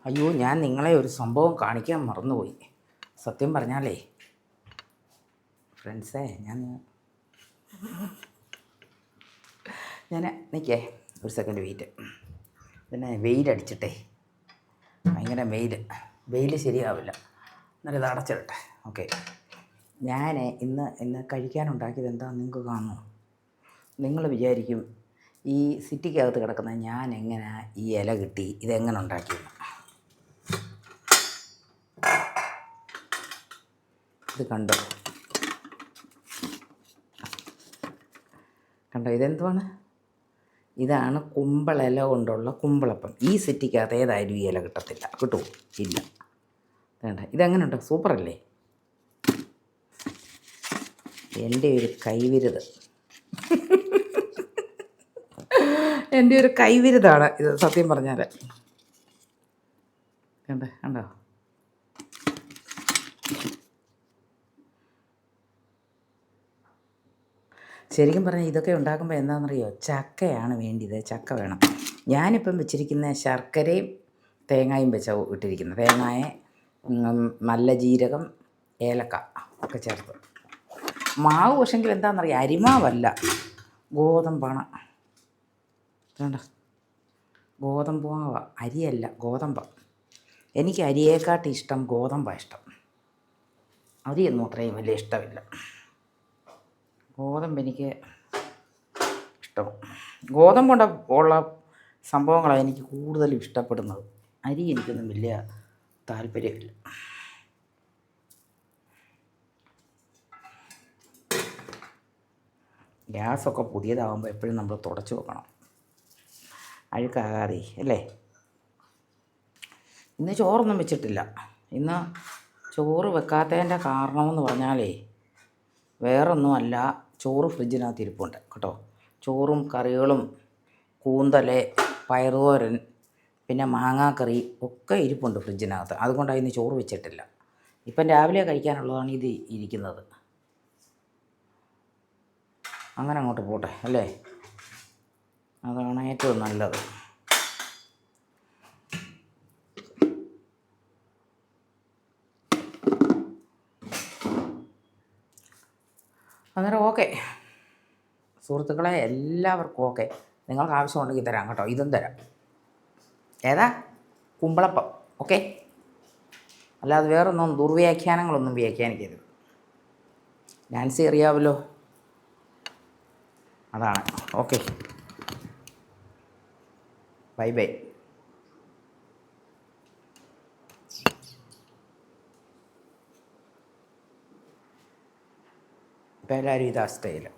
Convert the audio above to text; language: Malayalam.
അയ്യോ, ഞാൻ നിങ്ങളെ ഒരു സംഭവം കാണിക്കാൻ മറന്നുപോയി. സത്യം പറഞ്ഞാലേ ഫ്രണ്ട്സേ, ഞാൻ നിൽക്കേ ഒരു സെക്കൻഡ് വെയിറ്റ്. പിന്നെ വെയിലടിച്ചിട്ടേ, ഭയങ്കര വെയിൽ ശരിയാവില്ല. എന്നാലും ഇത് അടച്ചിടട്ടെ. ഓക്കെ, ഞാൻ ഇന്ന് കഴിക്കാനുണ്ടാക്കിയത് എന്താണെന്ന് നിങ്ങൾക്ക് കാണുമോ? നിങ്ങൾ വിചാരിക്കും ഈ സിറ്റിക്കകത്ത് കിടക്കുന്ന ഞാൻ എങ്ങനെ ഈ ഇല കിട്ടി, ഇതെങ്ങനെ ഉണ്ടാക്കിയെന്ന്. ഇത് കണ്ടോ, ഇതെന്തുവാണ്? ഇതാണ് കുമ്പളില കൊണ്ടുള്ള കുമ്പളപ്പം. ഈ സിറ്റിക്കകത്ത് ഏതായാലും ഈ ഇല കിട്ടത്തില്ല. കിട്ടുമോ? ഇല്ല. വേണ്ട, ഇതെങ്ങനെയുണ്ട്? സൂപ്പറല്ലേ? എൻ്റെ ഒരു കൈവിരുതാണ് ഇത്, സത്യം പറഞ്ഞാൽ. കണ്ടോ? ശരിക്കും പറഞ്ഞാൽ ഇതൊക്കെ ഉണ്ടാക്കുമ്പോൾ എന്താണെന്നറിയോ, ചക്കയാണ് വേണ്ടിയത്. ചക്ക വേണം. ഞാനിപ്പം വെച്ചിരിക്കുന്ന ശർക്കരയും തേങ്ങയും വെച്ചാൽ ഇട്ടിരിക്കുന്നത്. തേങ്ങായ, നല്ല ജീരകം, ഏലക്ക ഒക്കെ ചേർത്ത്. മാവ് പക്ഷെങ്കിൽ എന്താണെന്നറിയാം, അരിമാവല്ല, ഗോതമ്പാണ്. വേണ്ട, ഗോതമ്പ് മാവാ, അരിയല്ല, ഗോതമ്പാണ്. എനിക്ക് അരിയേക്കാട്ട് ഇഷ്ടം ഗോതമ്പാണ് ഇഷ്ടം. അരിയൊന്നും അത്രയും വലിയ ഇഷ്ടമില്ല. ഗോതമ്പ് എനിക്ക് ഇഷ്ടം. ഗോതമ്പ് കൊണ്ട് ഉള്ള സംഭവങ്ങളാണ് എനിക്ക് കൂടുതലും ഇഷ്ടപ്പെടുന്നത്. അരി എനിക്കൊന്നും വലിയ താല്പര്യമില്ല. ഗ്യാസൊക്കെ പുതിയതാകുമ്പോൾ എപ്പോഴും നമ്മൾ തുടച്ച് വെക്കണം, അഴുക്കാകാതെ അല്ലേ. ഇന്ന് ചോറൊന്നും വെച്ചിട്ടില്ല. ഇന്ന് ചോറ് വെക്കാത്തതിൻ്റെ കാരണമെന്ന് പറഞ്ഞാലേ വേറൊന്നുമല്ല, ചോറ് ഫ്രിഡ്ജിനകത്ത് ഇരിപ്പുണ്ട് കേട്ടോ. ചോറും കറികളും, കൂന്തല്, പയറുതോരൻ, പിന്നെ മാങ്ങാക്കറി ഒക്കെ ഇരിപ്പുണ്ട് ഫ്രിഡ്ജിനകത്ത്. അതുകൊണ്ടാണ് ഇന്ന് ചോറ് വെച്ചിട്ടില്ല. ഇപ്പം രാവിലെ കഴിക്കാനുള്ളതാണ് ഇത് ഇരിക്കുന്നത്. അങ്ങനെ അങ്ങോട്ട് പോട്ടെ അല്ലേ, അതാണ് ഏറ്റവും നല്ലത്. അന്നേരം ഓക്കെ സുഹൃത്തുക്കളെ, എല്ലാവർക്കും ഓക്കെ. നിങ്ങൾക്ക് ആവശ്യമുണ്ടെങ്കിൽ തരാം കേട്ടോ, ഇതും തരാം. ഏതാ? കുമ്പളപ്പം. ഓക്കെ, അല്ലാതെ വേറൊന്നും ദുർവ്യാഖ്യാനങ്ങളൊന്നും വ്യാഖ്യാനിക്കരുത്. നാൻസി അറിയാമല്ലോ, അതാണ്. Okay, bye bye. ഇപ്പം എല്ലാവരും ഇതാ സ്റ്റൈല്.